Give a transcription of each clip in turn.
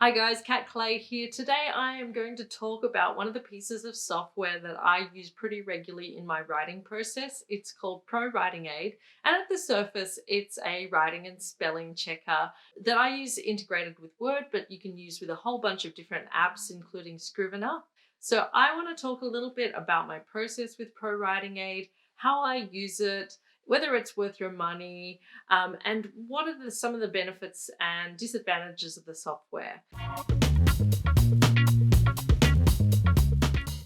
Hi guys, Kat Clay here. Today I am going to talk about one of the pieces of software that I use pretty regularly in my writing process. It's called ProWritingAid, and at the surface it's a writing and spelling checker that I use integrated with Word, but you can use with a whole bunch of different apps including Scrivener. So I want to talk a little bit about my process with ProWritingAid, how I use it, whether it's worth your money, and what are some of the benefits and disadvantages of the software.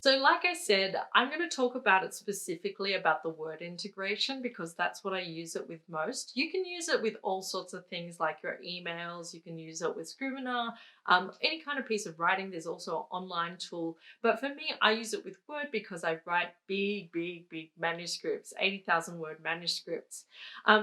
So like I said, I'm going to talk about it specifically about the word integration because that's what I use it with most. You can use it with all sorts of things like your emails. You can use it with Scrivener, any kind of piece of writing. There's also an online tool. But for me, I use it with Word because I write big manuscripts, 80,000 word manuscripts.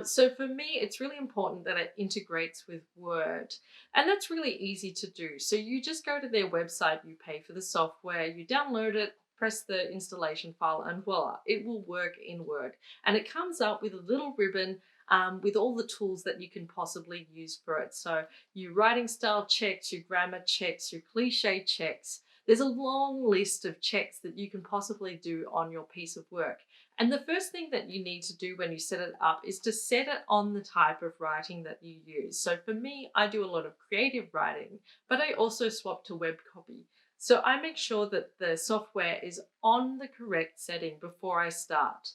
So for me, it's really important that it integrates with Word. And that's really easy to do. So you just go to their website, you pay for the software, you download it, press the installation file, and voila, it will work in Word. And it comes up with a little ribbon with all the tools that you can possibly use for it. So your writing style checks, your grammar checks, your cliche checks. There's a long list of checks that you can possibly do on your piece of work. And the first thing that you need to do when you set it up is to set it on the type of writing that you use. So for me, I do a lot of creative writing, but I also swap to web copy. So I make sure that the software is on the correct setting before I start.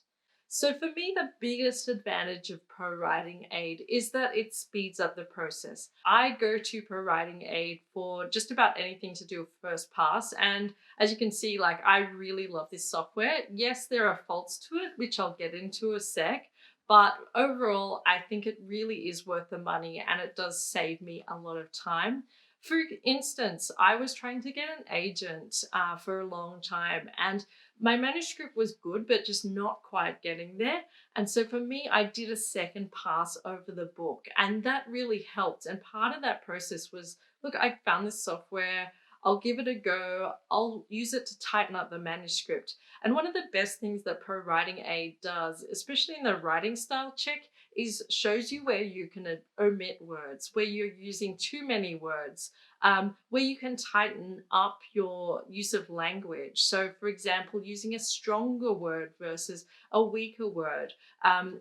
So for me, the biggest advantage of ProWritingAid is that it speeds up the process. I go to ProWritingAid for just about anything to do with first pass. And as you can see, like, I really love this software. Yes, there are faults to it, which I'll get into a sec. But overall, I think it really is worth the money and it does save me a lot of time. For instance, I was trying to get an agent for a long time and my manuscript was good, but just not quite getting there. And so for me, I did a second pass over the book and that really helped. And part of that process was, look, I found this software. I'll give it a go. I'll use it to tighten up the manuscript. And one of the best things that ProWritingAid does, especially in the writing style check, is shows you where you can omit words, where you're using too many words, where you can tighten up your use of language. So for example, using a stronger word versus a weaker word,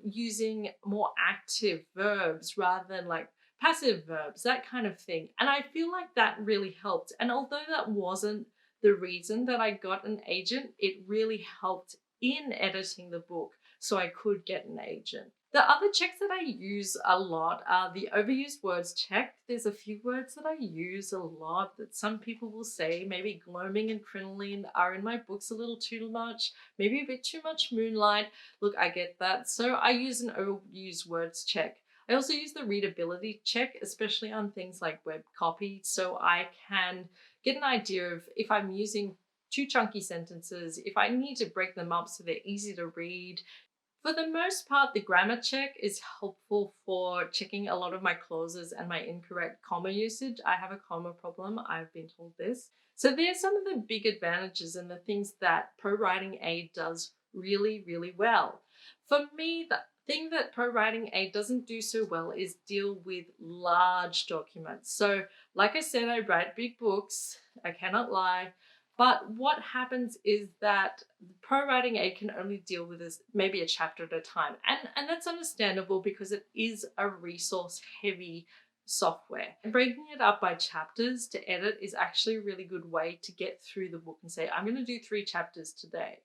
using more active verbs rather than like passive verbs, that kind of thing. And I feel like that really helped. And although that wasn't the reason that I got an agent, it really helped in editing the book so I could get an agent. The other checks that I use a lot are the overused words check. There's a few words that I use a lot that some people will say, maybe gloaming and crinoline are in my books a little too much, maybe a bit too much moonlight. Look, I get that. So I use an overused words check. I also use the readability check, especially on things like web copy, so I can get an idea of if I'm using too chunky sentences, if I need to break them up so they're easy to read. For the most part, the grammar check is helpful for checking a lot of my clauses and my incorrect comma usage. I have a comma problem, I've been told this. So there's some of the big advantages and the things that ProWritingAid does really well. For me, the thing that ProWritingAid doesn't do so well is deal with large documents. So like I said, I write big books, I cannot lie. But what happens is that ProWritingAid can only deal with this maybe a chapter at a time. And that's understandable because it is a resource heavy software. And breaking it up by chapters to edit is actually a really good way to get through the book and say, I'm going to do 3 chapters today.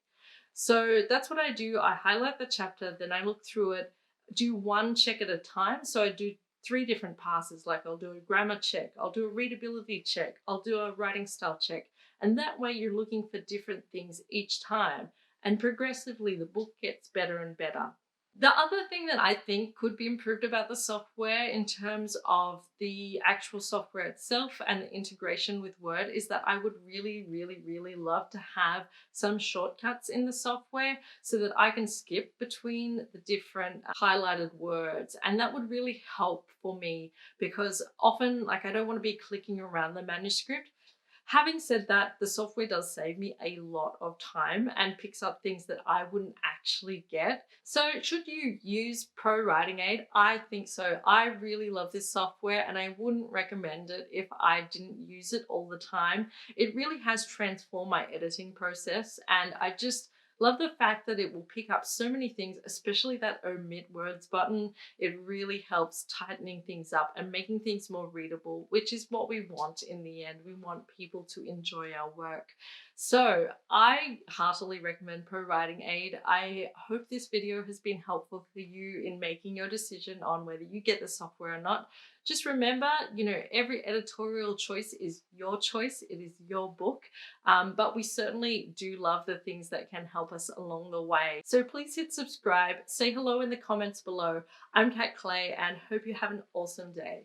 So that's what I do. I highlight the chapter, then I look through it, do 1 check at a time. So I do 3 different passes, like I'll do a grammar check, I'll do a readability check, I'll do a writing style check. And that way you're looking for different things each time. And progressively the book gets better and better. The other thing that I think could be improved about the software in terms of the actual software itself and the integration with Word is that I would really love to have some shortcuts in the software so that I can skip between the different highlighted words. And that would really help for me because often, like, I don't want to be clicking around the manuscript. Having said that, the software does save me a lot of time and picks up things that I wouldn't actually get. So should you use ProWritingAid? I think so. I really love this software and I wouldn't recommend it if I didn't use it all the time. It really has transformed my editing process, and I just love the fact that it will pick up so many things, especially that omit words button. It really helps tightening things up and making things more readable, which is what we want in the end. We want people to enjoy our work. So I heartily recommend ProWritingAid. I hope this video has been helpful for you in making your decision on whether you get the software or not. Just remember, every editorial choice is your choice. It is your book. But we certainly do love the things that can help us along the way. So please hit subscribe, say hello in the comments below. I'm Kat Clay and hope you have an awesome day.